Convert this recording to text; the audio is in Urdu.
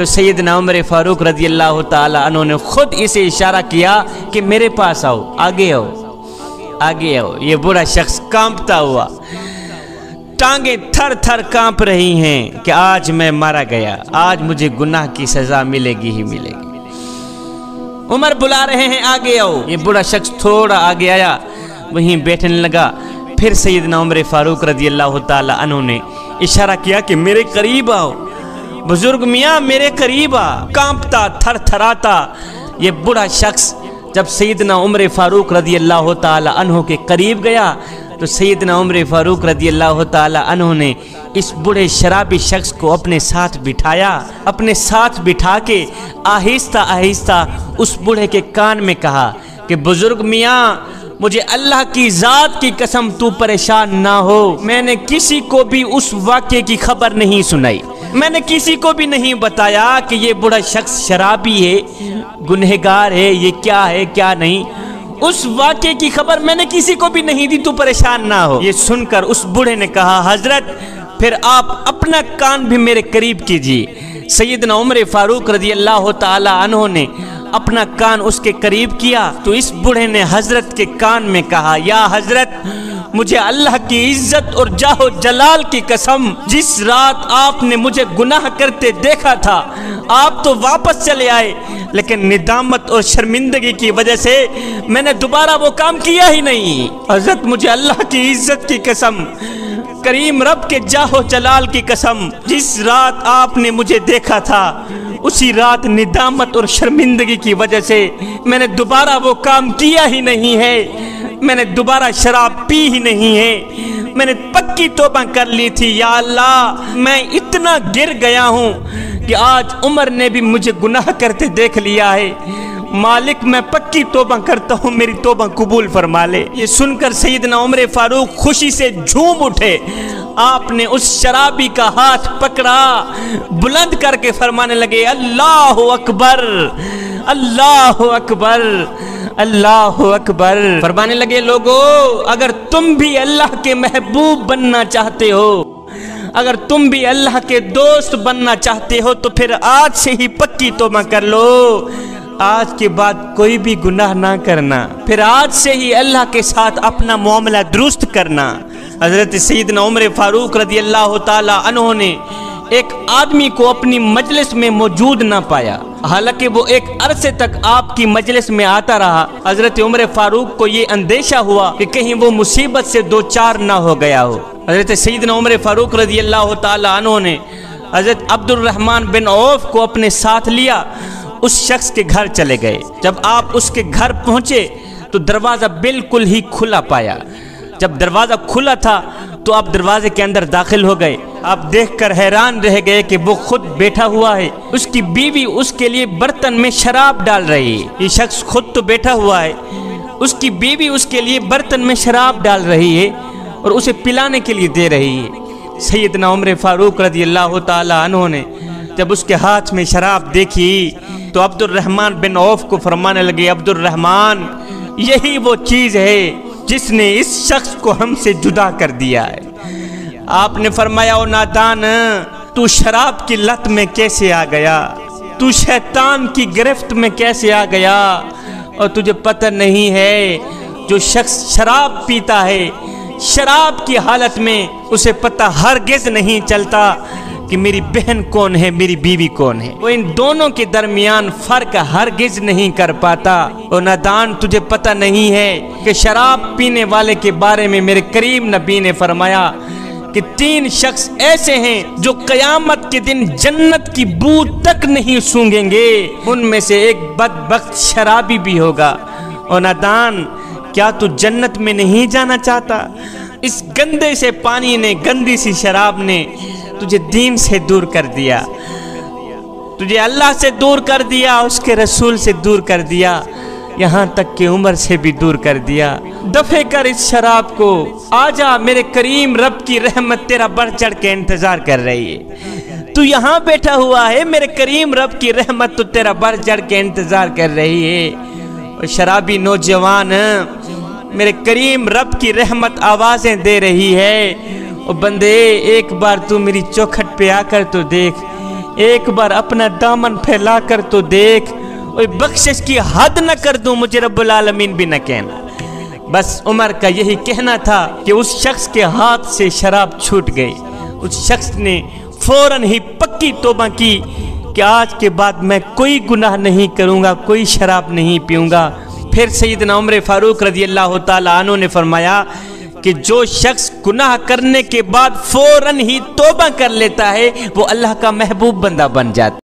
تو سیدنا عمر فاروق رضی اللہ تعالیٰ عنہ نے خود اسے اشارہ کیا کہ میرے پاس آؤ، آگے آؤ، آگے آؤ۔ یہ بوڑھا شخص کانپتا ہوا، ٹانگیں تھر تھر کانپ رہی ہیں کہ آج میں مارا گیا، آج مجھے گناہ کی سزا ملے گی ہی ملے گی۔ عمر بلا رہے ہیں آگے آؤ۔ یہ بوڑھا شخص تھوڑا آگے آیا، وہیں بیٹھنے لگا۔ پھر سیدنا عمر فاروق رضی اللہ تعالیٰ عنہ نے اشارہ کیا کہ میرے قریب آؤ، بزرگ میاں میرے قریب آ۔ کانپتا تھر تھراتا یہ بوڑھا شخص جب سیدنا عمر فاروق رضی اللہ تعالیٰ عنہ کے قریب گیا تو سیدنا عمر فاروق رضی اللہ تعالیٰ عنہ نے اس بڑے شرابی شخص کو اپنے ساتھ بٹھایا، اپنے ساتھ بٹھا کے آہستہ آہستہ اس بوڑھے کے کان میں کہا کہ بزرگ میاں مجھے اللہ کی ذات کی قسم تو پریشان نہ ہو، میں نے کسی کو بھی اس واقعے کی خبر نہیں سنائی، میں نے کسی کو بھی نہیں بتایا کہ یہ بڑا شخص شرابی ہے، گنہگار ہے، یہ کیا ہے کیا نہیں، اس واقعے کی خبر میں نے کسی کو بھی نہیں دی، تو پریشان نہ ہو۔ یہ سن کر اس بوڑھے نے کہا حضرت پھر آپ اپنا کان بھی میرے قریب کیجیے۔ سیدنا عمر فاروق رضی اللہ تعالی عنہ نے اپنا کان اس کے قریب کیا تو اس بوڑھے نے حضرت کے کان میں کہا یا حضرت مجھے اللہ کی عزت اور جاہ و جلال کی قسم، جس رات آپ نے مجھے گناہ کرتے دیکھا تھا آپ تو واپس چلے آئے، لیکن ندامت اور شرمندگی کی وجہ سے میں نے دوبارہ وہ کام کیا ہی نہیں۔ حضرت مجھے اللہ کی عزت کی قسم، کریم رب کے جاہ و جلال کی قسم، جس رات آپ نے مجھے دیکھا تھا اسی رات ندامت اور شرمندگی کی وجہ سے میں نے دوبارہ وہ کام کیا ہی نہیں ہے، میں نے دوبارہ شراب پی ہی نہیں ہے، میں نے پکی توبہ کر لی تھی۔ یا اللہ میں اتنا گر گیا ہوں کہ آج عمر نے بھی مجھے گناہ کرتے دیکھ لیا ہے، مالک میں پکی توبہ کرتا ہوں، میری توبہ قبول فرما لے۔ یہ سن کر سیدنا عمر فاروق خوشی سے جھوم اٹھے، آپ نے اس شرابی کا ہاتھ پکڑا، بلند کر کے فرمانے لگے اللہ اکبر اللہ اکبر اللہ اکبر۔ فرمانے لگے لوگو اگر تم بھی اللہ کے محبوب بننا چاہتے ہو، اگر تم بھی اللہ کے دوست بننا چاہتے ہو تو پھر آج سے ہی پکی توبہ کر لو، آج کے بعد کوئی بھی گناہ نہ کرنا، پھر آج سے ہی اللہ کے ساتھ اپنا معاملہ درست کرنا۔ حضرت سیدنا عمر فاروق رضی اللہ تعالی عنہ نے ایک آدمی کو اپنی مجلس میں موجود نہ پایا، حالانکہ وہ ایک عرصے تک آپ کی مجلس میں آتا رہا۔ حضرت عمر فاروق کو یہ اندیشہ ہوا کہ کہیں وہ مصیبت سے دو چار نہ ہو گیا ہو۔ حضرت سیدنا عمر فاروق رضی اللہ تعالی عنہ نے حضرت عبد الرحمن بن عوف کو اپنے ساتھ لیا، اس شخص کے گھر چلے گئے۔ جب آپ اس کے گھر پہنچے تو دروازہ بالکل ہی کھلا پایا۔ جب دروازہ کھلا تھا تو آپ دروازے کے اندر داخل ہو گئے۔ آپ دیکھ کر حیران رہ گئے کہ وہ خود بیٹھا ہوا ہے، اس کی بیوی اس کے لیے برتن میں شراب ڈال رہی ہے۔ یہ شخص خود تو بیٹھا ہوا ہے، اس کی بیوی اس کے لیے برتن میں شراب ڈال رہی ہے اور اسے پلانے کے لیے دے رہی ہے۔ سیدنا عمر فاروق رضی اللہ تعالی عنہ نے جب اس کے ہاتھ میں شراب دیکھی تو عبد الرحمن بن عوف کو فرمانے لگے عبد الرحمن یہی وہ چیز ہے جس نے اس شخص کو ہم سے جدا کر دیا ہے۔ آپ نے فرمایا او نادان تو شراب کی لت میں کیسے آ گیا، تو شیطان کی گرفت میں کیسے آ گیا، اور تجھے پتہ نہیں ہے جو شخص شراب پیتا ہے شراب کی حالت میں اسے پتہ ہرگز نہیں چلتا کہ میری بہن کون ہے میری بیوی کون ہے، وہ ان دونوں کے درمیان فرق ہرگز نہیں کر پاتا۔ اور نادان تجھے پتہ نہیں ہے کہ شراب پینے والے کے بارے میں میرے کریم نبی نے فرمایا کہ 3 شخص ایسے ہیں جو قیامت کے دن جنت کی بو تک نہیں سونگیں گے، ان میں سے ایک بدبخت شرابی بھی ہوگا۔ اور نادان کیا تو جنت میں نہیں جانا چاہتا؟ اس گندے سے پانی نے، گندی سی شراب نے تجھے دین سے دور کر دیا، تجھے اللہ سے دور کر دیا، اس کے رسول سے دور کر دیا، یہاں تک کہ عمر سے بھی دور کر دیا۔ دفع کر اس شراب کو، آجا میرے کریم رب کی رحمت تیرا بڑھ چڑھ کے انتظار کر رہی ہے، تو یہاں بیٹھا ہوا ہے، میرے کریم رب کی رحمت تو تیرا بڑھ چڑھ کے انتظار کر رہی ہے۔ اور شرابی نوجوان میرے کریم رب کی رحمت آوازیں دے رہی ہے، اور بندے ایک بار تو میری چوکھٹ پہ آ کر تو دیکھ، ایک بار اپنا دامن پھیلا کر تو دیکھ، بخشش کی حد نہ کر دوں مجھے رب العالمین بھی نہ کہنا۔ بس عمر کا یہی کہنا تھا کہ اس شخص کے ہاتھ سے شراب چھوٹ گئی۔ اس شخص نے فوراً ہی پکی توبہ کی کہ آج کے بعد میں کوئی گناہ نہیں کروں گا، کوئی شراب نہیں پیوں گا۔ پھر سیدنا عمر فاروق رضی اللہ تعالیٰ عنہ نے فرمایا کہ جو شخص گناہ کرنے کے بعد فوراً ہی توبہ کر لیتا ہے وہ اللہ کا محبوب بندہ بن جاتا ہے۔